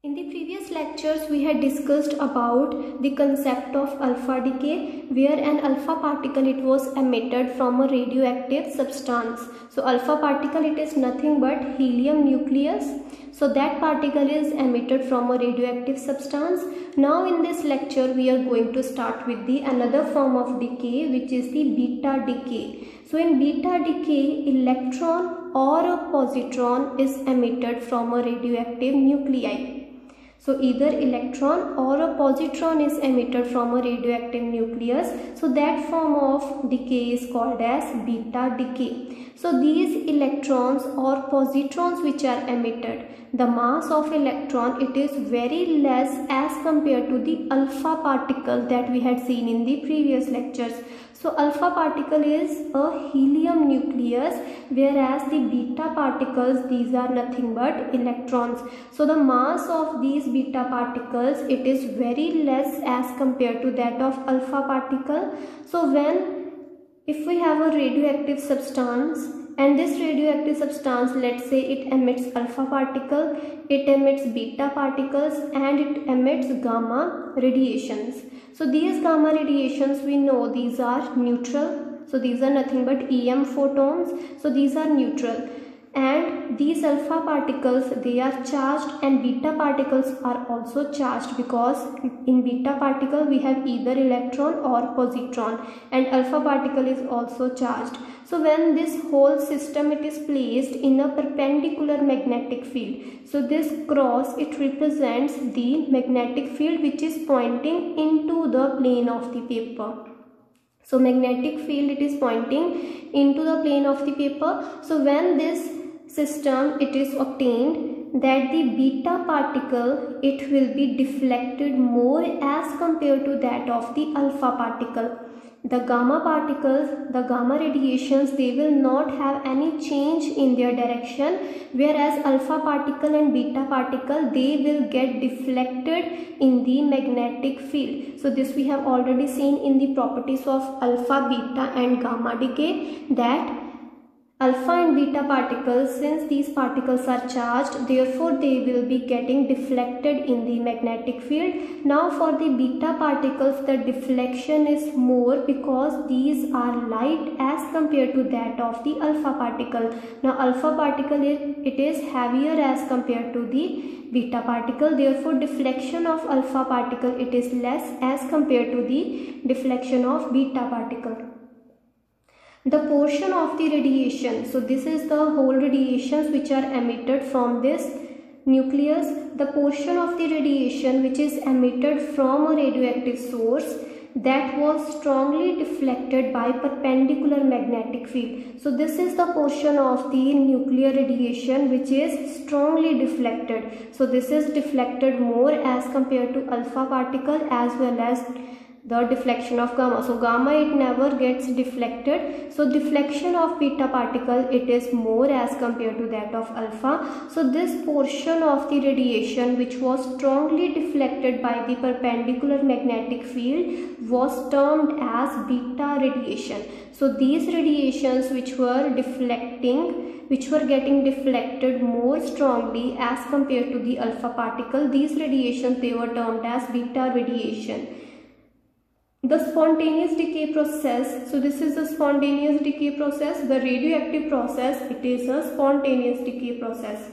In the previous lectures, we had discussed about the concept of alpha decay, where an alpha particle it was emitted from a radioactive substance. So alpha particle it is nothing but helium nucleus. So that particle is emitted from a radioactive substance. Now in this lecture, we are going to start with the another form of decay, which is the beta decay. So in beta decay, electron or a positron is emitted from a radioactive nuclei. So either electron or a positron is emitted from a radioactive nucleus. So that form of decay is called as beta decay. So these electrons or positrons which are emitted, the mass of electron it is very less as compared to the alpha particle that we had seen in the previous lectures. So alpha particle is a helium nucleus, whereas the beta particles, these are nothing but electrons. So the mass of these beta particles it is very less as compared to that of alpha particle. So if we have a radioactive substance and this radioactive substance, let's say it emits alpha particle, it emits beta particles and it emits gamma radiations. So these gamma radiations, we know these are neutral. So these are nothing but EM photons. So these are neutral. And these alpha particles, they are charged, and beta particles are also charged, because in beta particle we have either electron or positron, and alpha particle is also charged. So when this whole system it is placed in a perpendicular magnetic field, so this cross it represents the magnetic field which is pointing into the plane of the paper. So magnetic field it is pointing into the plane of the paper. So when this system it is obtained, that the beta particle it will be deflected more as compared to that of the alpha particle. The gamma particles, the gamma radiations, they will not have any change in their direction, whereas alpha particle and beta particle, they will get deflected in the magnetic field. So this we have already seen in the properties of alpha, beta and gamma decay, that alpha and beta particles, since these particles are charged, therefore they will be getting deflected in the magnetic field. Now for the beta particles, the deflection is more because these are light as compared to that of the alpha particle. Now alpha particle it is heavier as compared to the beta particle, therefore deflection of alpha particle it is less as compared to the deflection of beta particle. The portion of the radiation, so this is the whole radiations which are emitted from this nucleus. The portion of the radiation which is emitted from a radioactive source, that was strongly deflected by perpendicular magnetic field. So this is the portion of the nuclear radiation which is strongly deflected. So this is deflected more as compared to alpha particle as well as the deflection of gamma. So gamma it never gets deflected. So deflection of beta particle it is more as compared to that of alpha. So this portion of the radiation which was strongly deflected by the perpendicular magnetic field was termed as beta radiation. So these radiations which were deflecting, which were getting deflected more strongly as compared to the alpha particle, these radiations they were termed as beta radiation. The spontaneous decay process, so this is a spontaneous decay process. The radioactive process, it is a spontaneous decay process.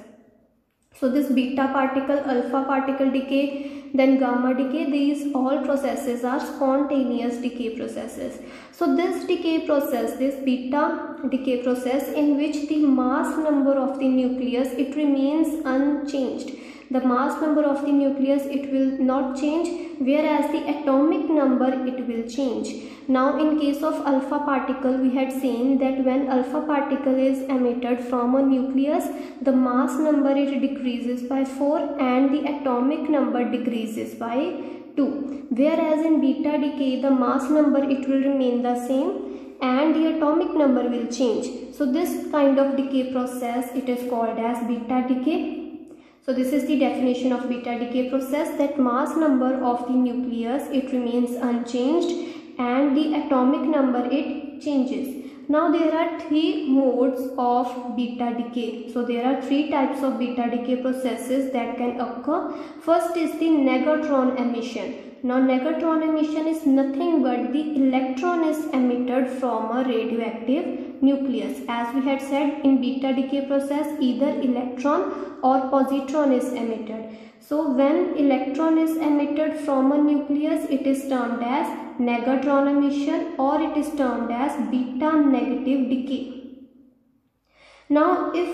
So this beta particle, alpha particle decay, then gamma decay, these all processes are spontaneous decay processes. So this decay process, this beta decay process, in which the mass number of the nucleus it remains unchanged. The mass number of the nucleus it will not change, whereas the atomic number it will change. Now in case of alpha particle, we had seen that when alpha particle is emitted from a nucleus, the mass number it decreases by 4 and the atomic number decreases by 2. Whereas in beta decay, the mass number it will remain the same and the atomic number will change. So this kind of decay process it is called as beta decay. So this is the definition of beta decay process, that mass number of the nucleus it remains unchanged and the atomic number it changes. Now there are three modes of beta decay. So there are three types of beta decay processes that can occur. First is the negatron emission. Now negatron emission is nothing but the electron is emitted from a radioactive nucleus. As we had said, in beta decay process either electron or positron is emitted. So when electron is emitted from a nucleus, it is termed as negatron emission, or it is termed as beta negative decay. Now if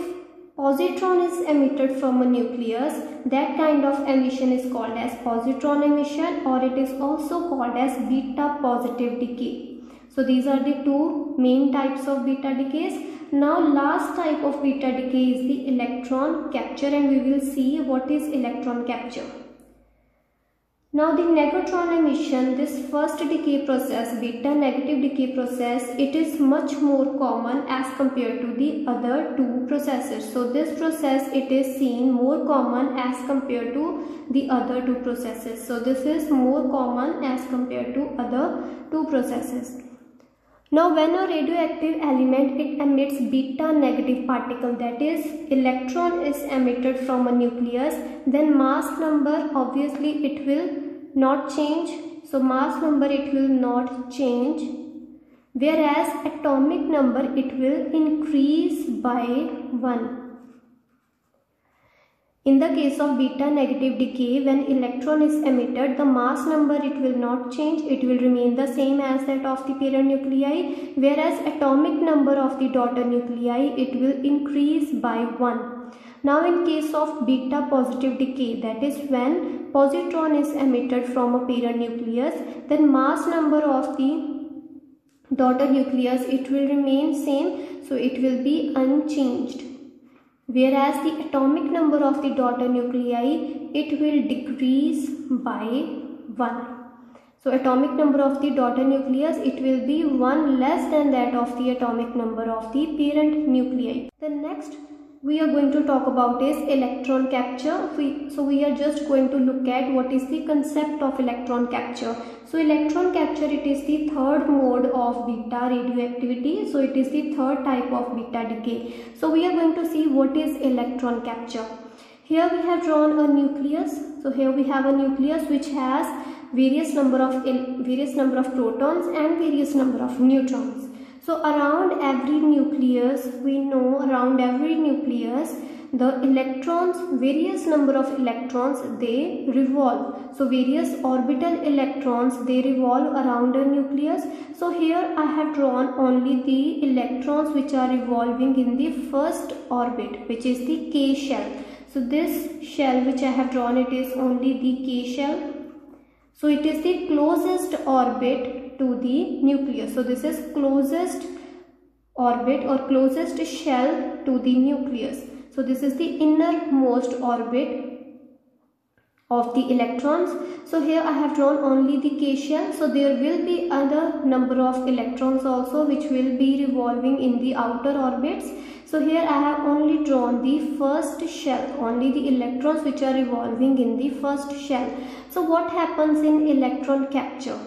positron is emitted from a nucleus, that kind of emission is called as positron emission, or it is also called as beta positive decay. So these are the two main types of beta decays. Now last type of beta decay is the electron capture, and we will see what is electron capture. Now the negatron emission, this first decay process, beta negative decay process, it is much more common as compared to the other two processes. So this process, it is seen more common as compared to the other two processes. So this is more common as compared to other two processes. Now when a radioactive element, it emits beta negative particle, that is electron is emitted from a nucleus, then mass number obviously it will not change. So mass number it will not change, whereas atomic number it will increase by 1. In the case of beta negative decay, when electron is emitted, the mass number it will not change, it will remain the same as that of the parent nuclei, whereas atomic number of the daughter nuclei it will increase by 1. Now in case of beta positive decay, that is when positron is emitted from a parent nucleus, then mass number of the daughter nucleus it will remain same, so it will be unchanged. Whereas the atomic number of the daughter nuclei, it will decrease by 1. So atomic number of the daughter nucleus, it will be 1 less than that of the atomic number of the parent nuclei. The next we are going to talk about is electron capture. So we are just going to look at what is the concept of electron capture. So electron capture, it is the third mode of beta radioactivity. So it is the third type of beta decay. So we are going to see what is electron capture. Here we have drawn a nucleus. So here we have a nucleus which has various number of protons and various number of neutrons. So around every nucleus, we know around every nucleus the electrons, various number of electrons, they revolve. So various orbital electrons, they revolve around a nucleus. So here I have drawn only the electrons which are revolving in the first orbit, which is the K shell. So this shell which I have drawn, it is only the K shell. So it is the closest orbit to the nucleus. So this is closest orbit or closest shell to the nucleus. So this is the innermost orbit of the electrons. So here I have drawn only the K shell. So there will be other number of electrons also which will be revolving in the outer orbits. So here I have only drawn the first shell, only the electrons which are revolving in the first shell. So what happens in electron capture?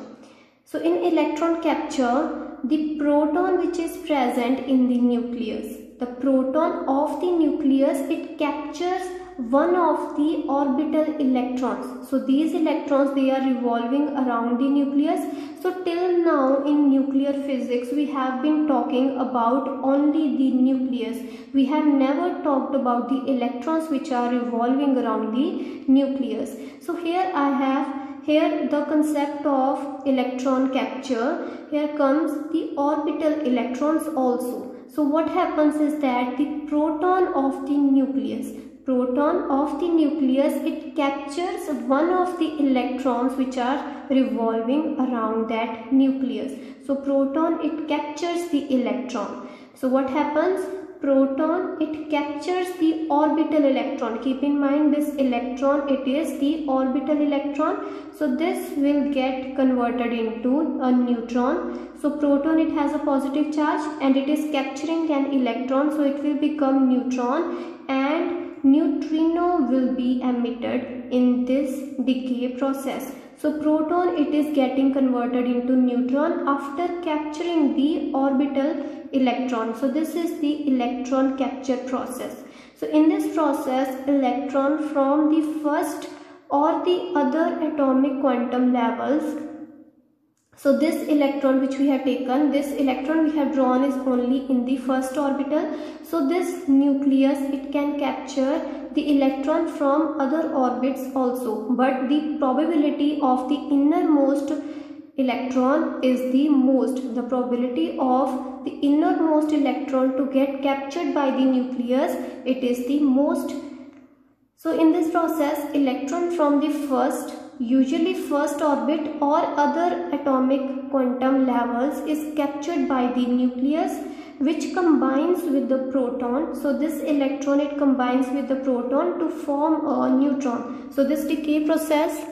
So in electron capture, the proton which is present in the nucleus, the proton of the nucleus, it captures one of the orbital electrons. So these electrons, they are revolving around the nucleus. So till now in nuclear physics, we have been talking about only the nucleus. We have never talked about the electrons which are revolving around the nucleus. So here I have the concept of electron capture. Here comes the orbital electrons also. So what happens is that the proton of the nucleus, it captures one of the electrons which are revolving around that nucleus. So proton, it captures the electron. So what happens? Proton, it captures the orbital electron. Keep in mind this electron, it is the orbital electron. So this will get converted into a neutron. So proton, it has a positive charge and it is capturing an electron. So it will become neutron, and neutrino will be emitted in this decay process. So proton, it is getting converted into neutron after capturing the orbital electron. So this is the electron capture process. So in this process, electron from the first or the other atomic quantum levels, so this electron which we have taken, this electron we have drawn is only in the first orbital. So this nucleus, it can capture the electron from other orbits also, but the probability of the innermost electron is the most. The probability of the innermost electron to get captured by the nucleus, it is the most. So in this process, electron from the first, usually first orbit or other atomic quantum levels, is captured by the nucleus, which combines with the proton. So this electron, it combines with the proton to form a neutron. So this decay process,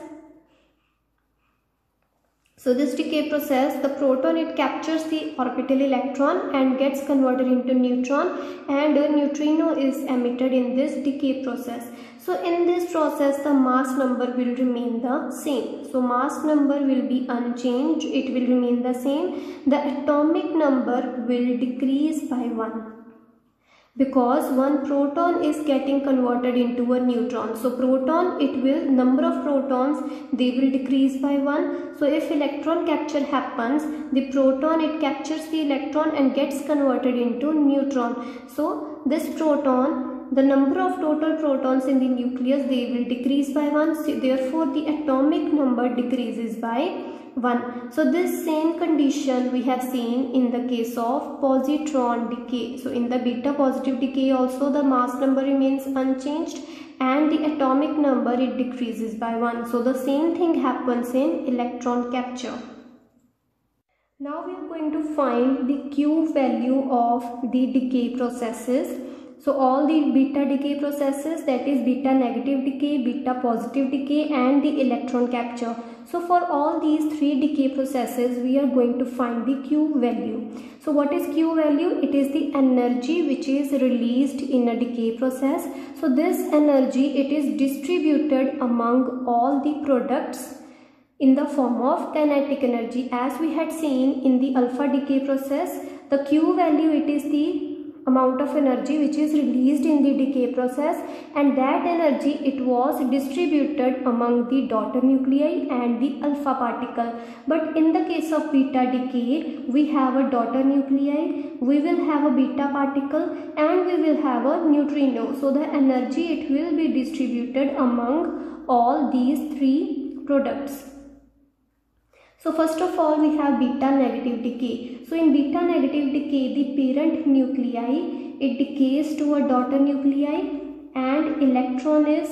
the proton, it captures the orbital electron and gets converted into neutron, and a neutrino is emitted in this decay process. So in this process, the mass number will remain the same. So mass number will be unchanged, it will remain the same. The atomic number will decrease by 1. Because one proton is getting converted into a neutron. So proton, number of protons, they will decrease by 1. So if electron capture happens, the proton, it captures the electron and gets converted into neutron. So this proton, the number of total protons in the nucleus, they will decrease by 1. So therefore the atomic number decreases by 1. So this same condition we have seen in the case of positron decay. So in the beta positive decay also, the mass number remains unchanged and the atomic number, it decreases by 1. So the same thing happens in electron capture. Now we are going to find the Q value of the decay processes. So all the beta decay processes, that is beta negative decay, beta positive decay and the electron capture. So for all these three decay processes, we are going to find the Q value. So what is Q value? It is the energy which is released in a decay process. So this energy, it is distributed among all the products in the form of kinetic energy. As we had seen in the alpha decay process, the Q value, it is the amount of energy which is released in the decay process, and that energy, it was distributed among the daughter nuclei and the alpha particle. But in the case of beta decay, we have a daughter nuclei, we will have a beta particle and we will have a neutrino. So the energy, it will be distributed among all these three products. So first of all, we have beta negative decay. So in beta negative decay, the parent nuclei, it decays to a daughter nuclei and electron is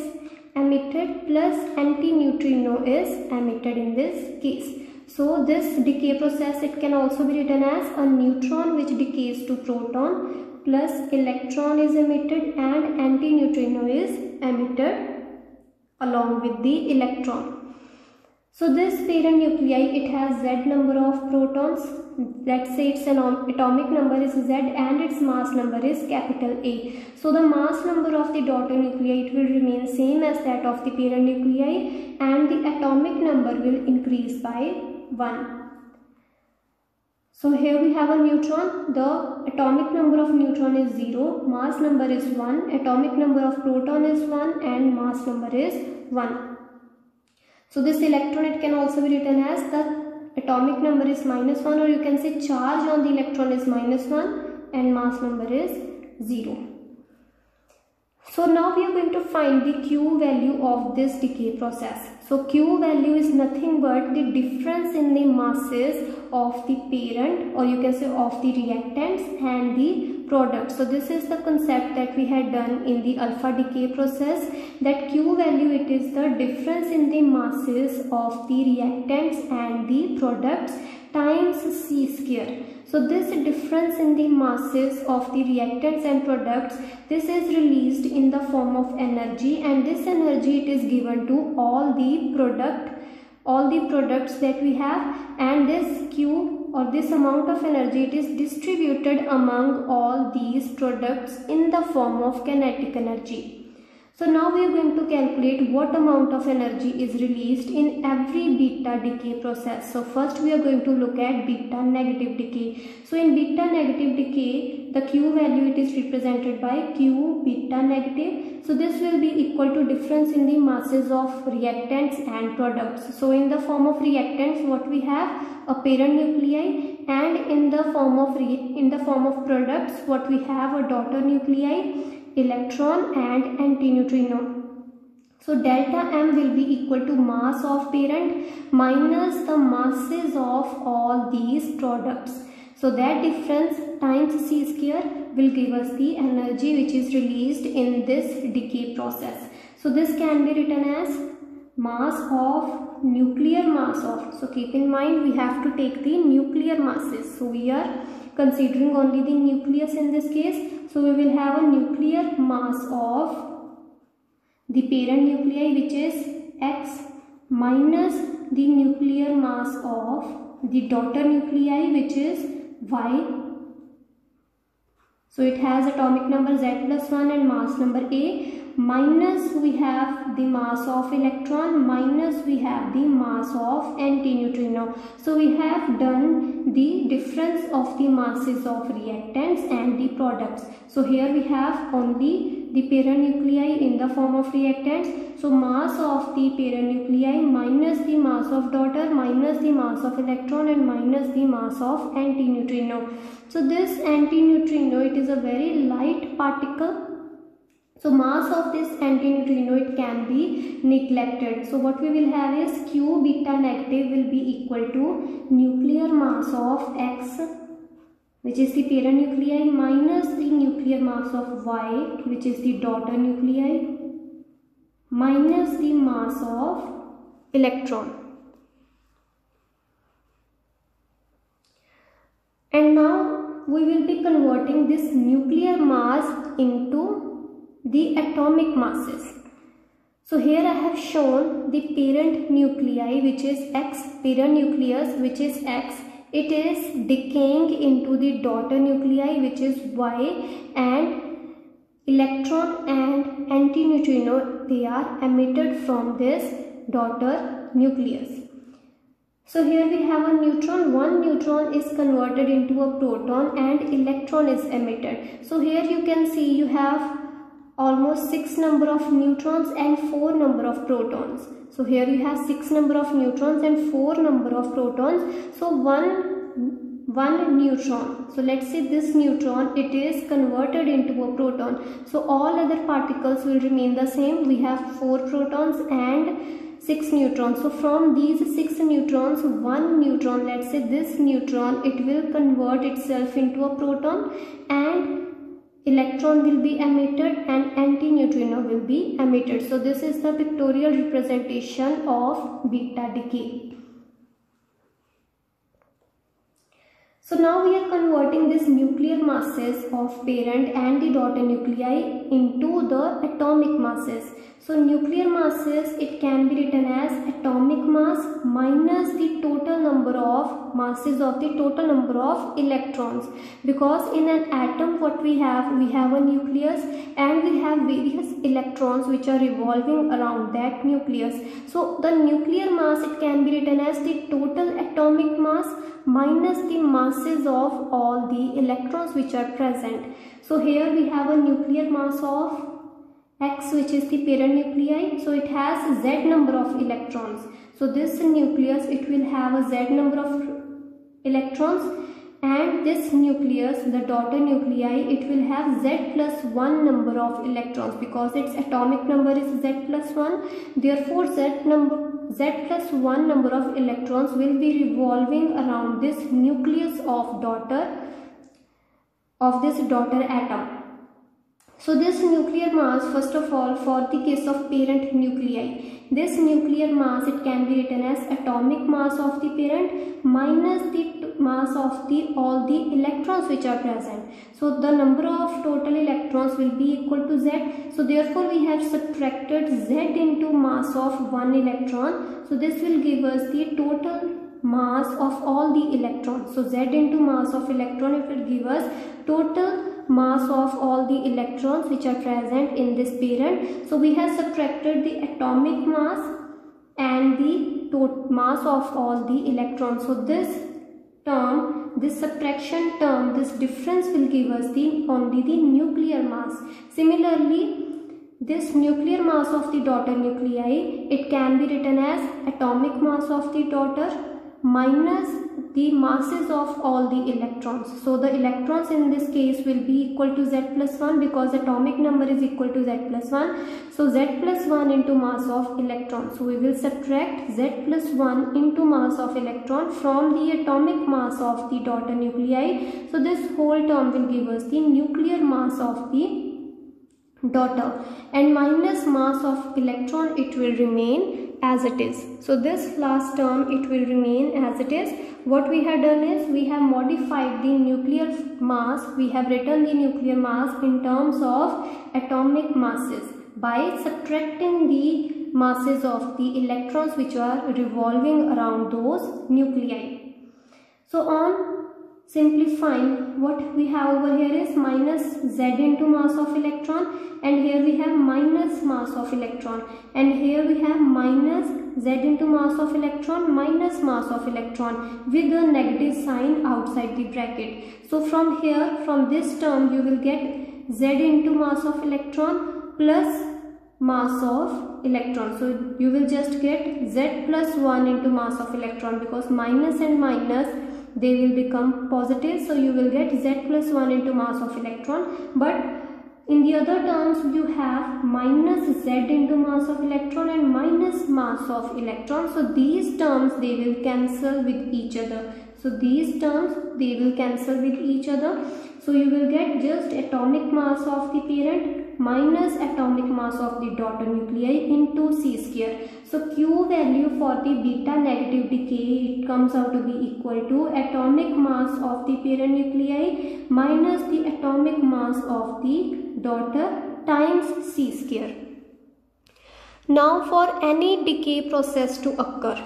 emitted plus antineutrino is emitted in this case. So this decay process, it can also be written as a neutron which decays to proton plus electron is emitted and antineutrino is emitted along with the electron. So this parent nuclei, it has Z number of protons. Let's say its atomic number is Z and its mass number is capital A. So the mass number of the daughter nuclei, it will remain same as that of the parent nuclei and the atomic number will increase by 1. So here we have a neutron. The atomic number of neutron is 0, mass number is 1, atomic number of proton is 1 and mass number is 1. So this electron, it can also be written as the atomic number is -1, or you can say charge on the electron is -1 and mass number is 0. So now we are going to find the Q value of this decay process. So Q value is nothing but the difference in the masses of the parent, or you can say of the reactants and the product. So this is the concept that we had done in the alpha decay process, that Q value, it is the difference in the masses of the reactants and the products times C square. So this difference in the masses of the reactants and products, this is released in the form of energy, and this energy, it is given to all the products that we have, and this Q, or this amount of energy, it is distributed among all these products in the form of kinetic energy. So now we are going to calculate what amount of energy is released in every beta decay process. So first we are going to look at beta negative decay. So in beta negative decay, the Q value, it is represented by Q beta negative. So this will be equal to difference in the masses of reactants and products. So in the form of reactants, what we have, a parent nuclei, and in the form of products, what we have, a daughter nuclei, electron and antineutrino. So delta M will be equal to mass of parent minus the masses of all these products. So that difference times C square will give us the energy which is released in this decay process. So this can be written as mass of nuclear mass of. So keep in mind we have to take the nuclear masses. So we are considering only the nucleus in this case. So we will have a nuclear mass of the parent nuclei, which is X, minus the nuclear mass of the daughter nuclei, which is Y. So it has atomic number Z plus 1 and mass number A, minus we have the mass of electron, minus we have the mass of antineutrino. So we have done the difference of the masses of reactants and the products. So here we have only the parent nuclei in the form of reactants. So mass of the parent nuclei minus the mass of daughter minus the mass of electron and minus the mass of antineutrino. So this antineutrino, it is a very light particle. So mass of this antineutrino, it can be neglected. So what we will have is Q beta negative will be equal to nuclear mass of X, which is the parent nuclei, minus the nuclear mass of Y, which is the daughter nuclei, minus the mass of electron. And now we will be converting this nuclear mass into the atomic masses. So here I have shown the parent nuclei, which is X, parent nucleus, which is X. It is decaying into the daughter nuclei, which is Y, and electron and antineutrino, they are emitted from this daughter nucleus. So here we have a neutron. One neutron is converted into a proton and electron is emitted. So here you can see you have almost 6 number of neutrons and 4 number of protons. So here you have 6 number of neutrons and 4 number of protons. So one neutron. So let's say this neutron, it is converted into a proton. So all other particles will remain the same. We have 4 protons and 6 neutrons. So from these 6 neutrons, one neutron, let's say this neutron, it will convert itself into a proton and electron will be emitted and antineutrino will be emitted. So this is the pictorial representation of beta decay. So now we are converting this nuclear masses of parent and the daughter nuclei into the atomic masses. So nuclear masses, it can be written as atomic mass minus the total number of masses of the total number of electrons. Because in an atom what we have a nucleus and we have various electrons which are revolving around that nucleus. So the nuclear mass, it can be written as the total atomic mass minus the masses of all the electrons which are present. So here we have a nuclear mass of X, which is the parent nuclei. So it has Z number of electrons. So this nucleus, it will have a Z number of electrons, and this nucleus, the daughter nuclei, it will have Z plus 1 number of electrons because its atomic number is Z plus 1. Therefore Z plus 1 number of electrons will be revolving around this nucleus of this daughter atom. So this nuclear mass, first of all, for the case of parent nuclei, this nuclear mass, it can be written as atomic mass of the parent minus the mass of all the electrons which are present. So the number of total electrons will be equal to Z. So therefore we have subtracted Z into mass of one electron. So this will give us the total mass of all the electrons. So Z into mass of electron, it will give us total mass of all the electrons which are present in this parent. So we have subtracted the atomic mass and the total mass of all the electrons. So this term, this subtraction term, this difference will give us only the nuclear mass. Similarly, this nuclear mass of the daughter nuclei, it can be written as atomic mass of the daughter minus the masses of all the electrons. So the electrons in this case will be equal to Z plus 1 because atomic number is equal to Z plus 1. So Z plus 1 into mass of electron. So we will subtract Z plus 1 into mass of electron from the atomic mass of the daughter nuclei. So this whole term will give us the nuclear mass of the daughter, and minus mass of electron, it will remain as it is. So this last term, it will remain as it is. What we have done is we have modified the nuclear mass. We have written the nuclear mass in terms of atomic masses by subtracting the masses of the electrons which are revolving around those nuclei. So on simplifying, what we have over here is minus Z into mass of electron, and here we have minus mass of electron, and here we have minus Z into mass of electron minus mass of electron with a negative sign outside the bracket. So from here, from this term, you will get Z into mass of electron plus mass of electron. So you will just get Z plus 1 into mass of electron because minus and minus, they will become positive. So you will get Z plus 1 into mass of electron. But in the other terms, you have minus Z into mass of electron and minus mass of electron. So these terms, they will cancel with each other. So these terms, they will cancel with each other. So you will get just atomic mass of the parent minus atomic mass of the daughter nuclei into C square. So Q value for the beta negative decay, it comes out to be equal to atomic mass of the parent nuclei minus the atomic mass of the daughter times C square. Now for any decay process to occur,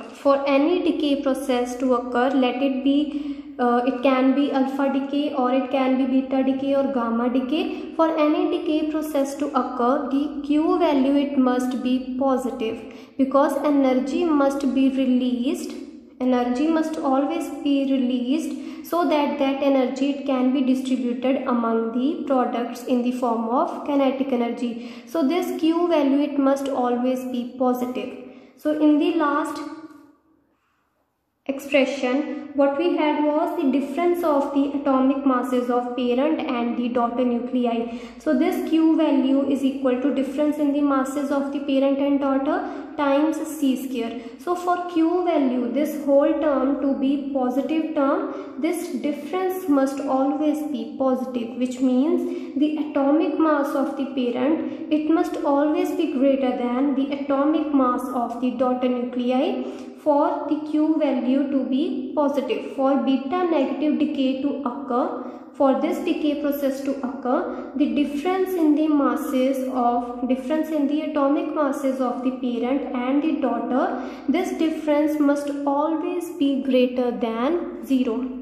let it be it can be alpha decay or it can be beta decay or gamma decay. For any decay process to occur, the Q value, it must be positive because energy must be released. Energy must always be released so that that energy, it can be distributed among the products in the form of kinetic energy. So this Q value, it must always be positive. So in the last expression, what we had was the difference of the atomic masses of parent and the daughter nuclei. So this Q value is equal to difference in the masses of the parent and daughter times C square. So for Q value, this whole term to be positive term, this difference must always be positive, which means the atomic mass of the parent, it must always be greater than the atomic mass of the daughter nuclei for the Q value to be positive. For beta negative decay to occur, for this decay process to occur, the difference in the atomic masses of the parent and the daughter, this difference must always be greater than 0.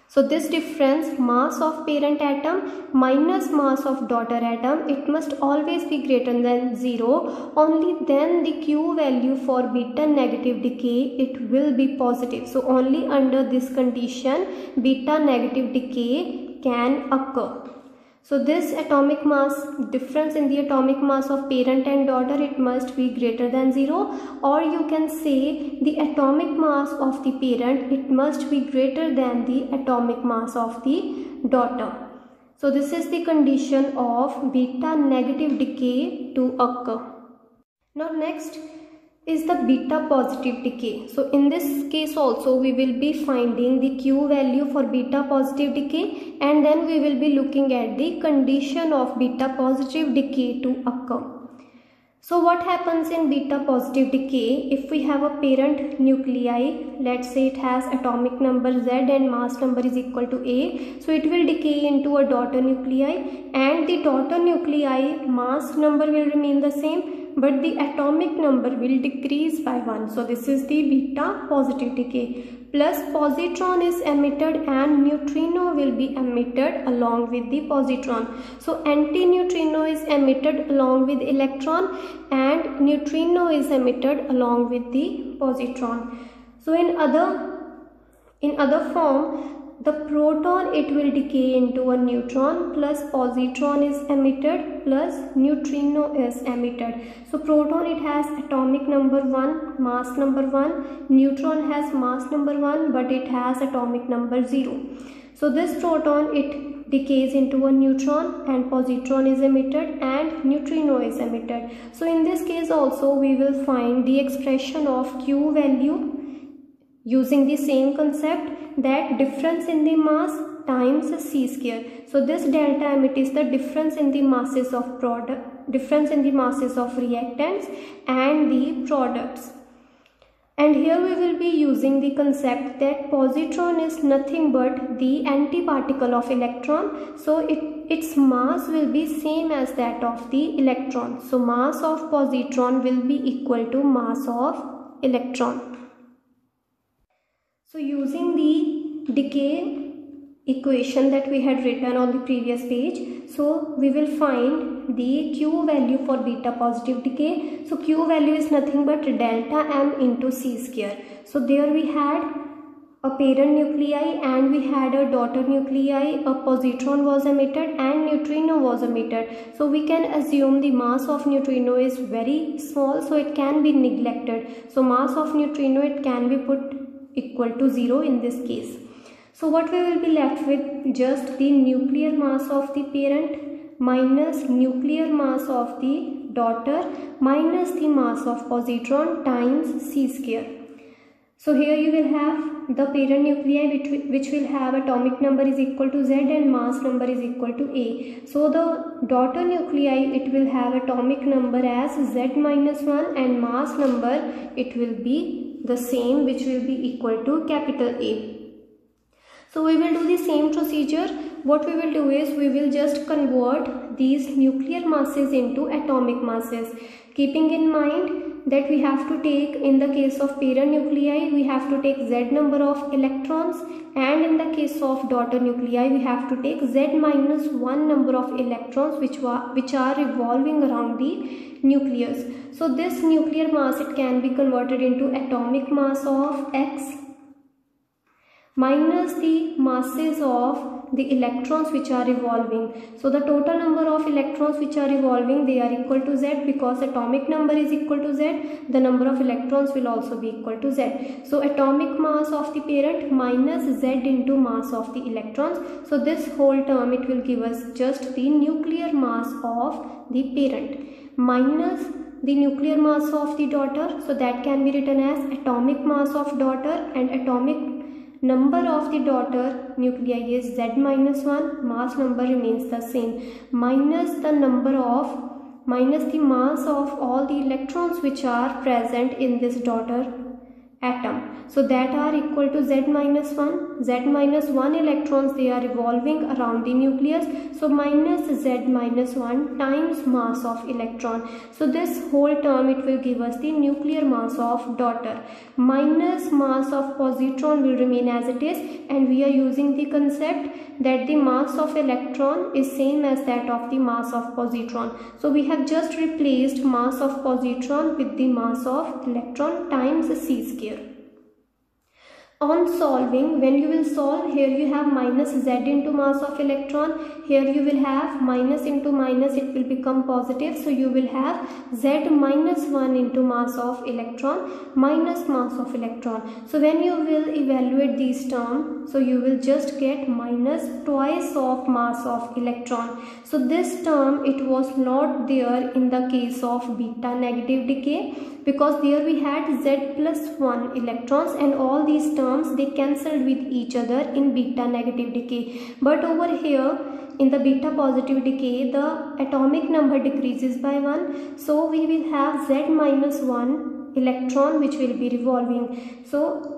So this difference, mass of parent atom minus mass of daughter atom, it must always be greater than 0. Only then the Q value for beta negative decay, it will be positive. So only under this condition, beta negative decay can occur. So this atomic mass, difference in the atomic mass of parent and daughter, it must be greater than 0, or you can say the atomic mass of the parent, it must be greater than the atomic mass of the daughter. So this is the condition of beta negative decay to occur. Now next is the beta positive decay. So in this case also, we will be finding the Q value for beta positive decay, and then we will be looking at the condition of beta positive decay to occur. So what happens in beta positive decay? If we have a parent nuclei, let's say it has atomic number Z and mass number is equal to A, so it will decay into a daughter nuclei, and the daughter nuclei mass number will remain the same, but the atomic number will decrease by 1. So this is the beta positive decay. Plus positron is emitted and neutrino will be emitted along with the positron. So antineutrino is emitted along with electron and neutrino is emitted along with the positron. So in other form, the proton, it will decay into a neutron, plus positron is emitted, plus neutrino is emitted. So proton, it has atomic number 1, mass number 1. Neutron has mass number 1, but it has atomic number 0. So this proton, it decays into a neutron and positron is emitted and neutrino is emitted. So in this case also we will find the expression of Q value using the same concept, that difference in the mass times c square. So this delta M, it is the difference in the masses of difference in the masses of reactants and the products. And here we will be using the concept that positron is nothing but the antiparticle of electron. So its mass will be same as that of the electron. So mass of positron will be equal to mass of electron. So using the decay equation that we had written on the previous page, so we will find the Q value for beta positive decay. So Q value is nothing but delta M into c square. So there we had a parent nuclei and we had a daughter nuclei, a positron was emitted and neutrino was emitted. So we can assume the mass of neutrino is very small, so it can be neglected. So mass of neutrino, it can be put equal to 0 in this case. So what we will be left with, just the nuclear mass of the parent minus nuclear mass of the daughter minus the mass of positron times c square. So here you will have the parent nuclei which will have atomic number is equal to Z and mass number is equal to A. So the daughter nuclei, it will have atomic number as Z minus 1 and mass number, it will be the same, which will be equal to capital A. So we will do the same procedure. What we will do is we will just convert these nuclear masses into atomic masses, keeping in mind that we have to take, in the case of parent nuclei, we have to take Z number of electrons, and in the case of daughter nuclei, we have to take Z minus 1 number of electrons which are revolving around the nucleus. So this nuclear mass, it can be converted into atomic mass of X minus the masses of the electrons which are revolving. So the total number of electrons which are revolving, they are equal to Z, because atomic number is equal to Z, the number of electrons will also be equal to Z. So atomic mass of the parent minus Z into mass of the electrons. So this whole term, it will give us just the nuclear mass of the parent minus the nuclear mass of the daughter. So that can be written as atomic mass of daughter, and atomic number of the daughter nuclei is Z minus 1, mass number remains the same, minus the mass of all the electrons which are present in this daughter atom. So that are equal to Z minus 1. Z minus 1 electrons, they are revolving around the nucleus. So minus Z minus 1 times mass of electron. So this whole term, it will give us the nuclear mass of daughter. Minus mass of positron will remain as it is, and we are using the concept that the mass of electron is same as that of the mass of positron. So we have just replaced mass of positron with the mass of electron times c square. On solving, when you will solve, here you have minus Z into mass of electron, here you will have minus into minus, it will become positive. So you will have Z minus 1 into mass of electron minus mass of electron. So when you will evaluate these terms, so you will just get minus twice of mass of electron. So this term, it was not there in the case of beta negative decay, because there we had Z plus 1 electrons, and all these terms, they cancelled with each other in beta negative decay. But over here in the beta positive decay, the atomic number decreases by 1. So we will have Z minus 1 electron which will be revolving. So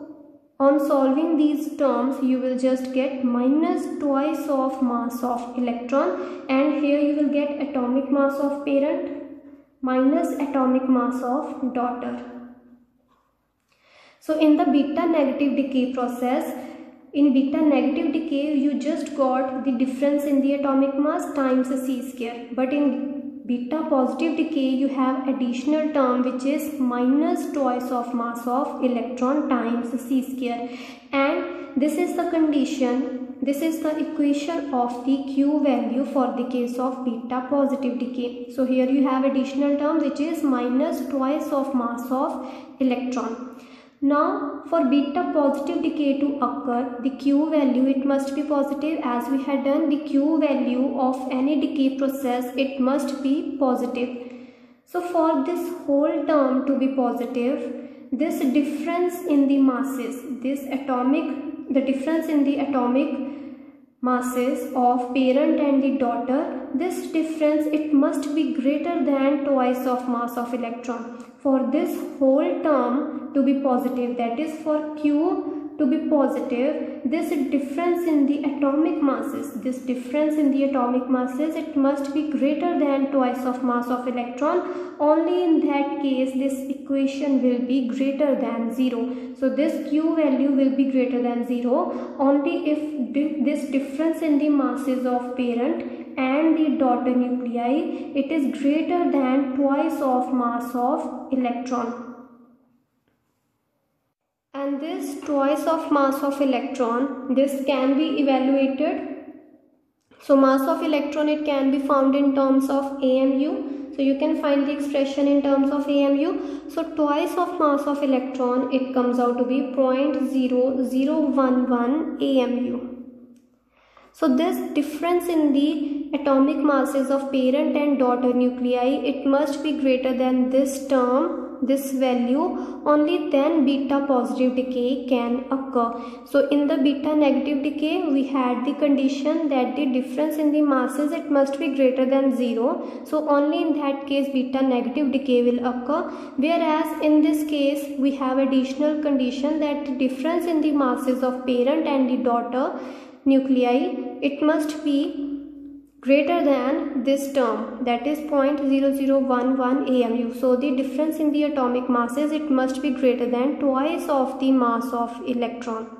on solving these terms, you will just get minus twice of mass of electron, and here you will get atomic mass of parent minus atomic mass of daughter. So in the beta negative decay process, in beta negative decay you just got the difference in the atomic mass times c square, but in beta positive decay you have additional term which is minus twice of mass of electron times c square, and this is the condition, this is the equation of the Q value for the case of beta positive decay. So here you have additional term which is minus twice of mass of electron. Now for beta positive decay to occur, the Q value, it must be positive. As we had done, the Q value of any decay process, it must be positive. So for this whole term to be positive, this difference in the masses, the difference in the atomic masses of parent and the daughter, this difference, it must be greater than twice of mass of electron. For this whole term to be positive, that is for Q to be positive, this difference in the atomic masses, it must be greater than twice of mass of electron. Only in that case this equation will be greater than 0. So this Q value will be greater than 0 only if this difference in the masses of parent and the daughter nuclei, it is greater than twice of mass of electron. And this twice of mass of electron, this can be evaluated. So mass of electron, it can be found in terms of AMU. So you can find the expression in terms of AMU. So twice of mass of electron, it comes out to be 0.0011 AMU. So this difference in the atomic masses of parent and daughter nuclei, it must be greater than this term, this value, only then beta positive decay can occur. So in the beta negative decay, we had the condition that the difference in the masses, it must be greater than 0. So only in that case beta negative decay will occur, whereas in this case we have additional condition that the difference in the masses of parent and the daughter nuclei, it must be greater than this term, that is 0.0011 AMU. So the difference in the atomic masses, it must be greater than twice of the mass of electron.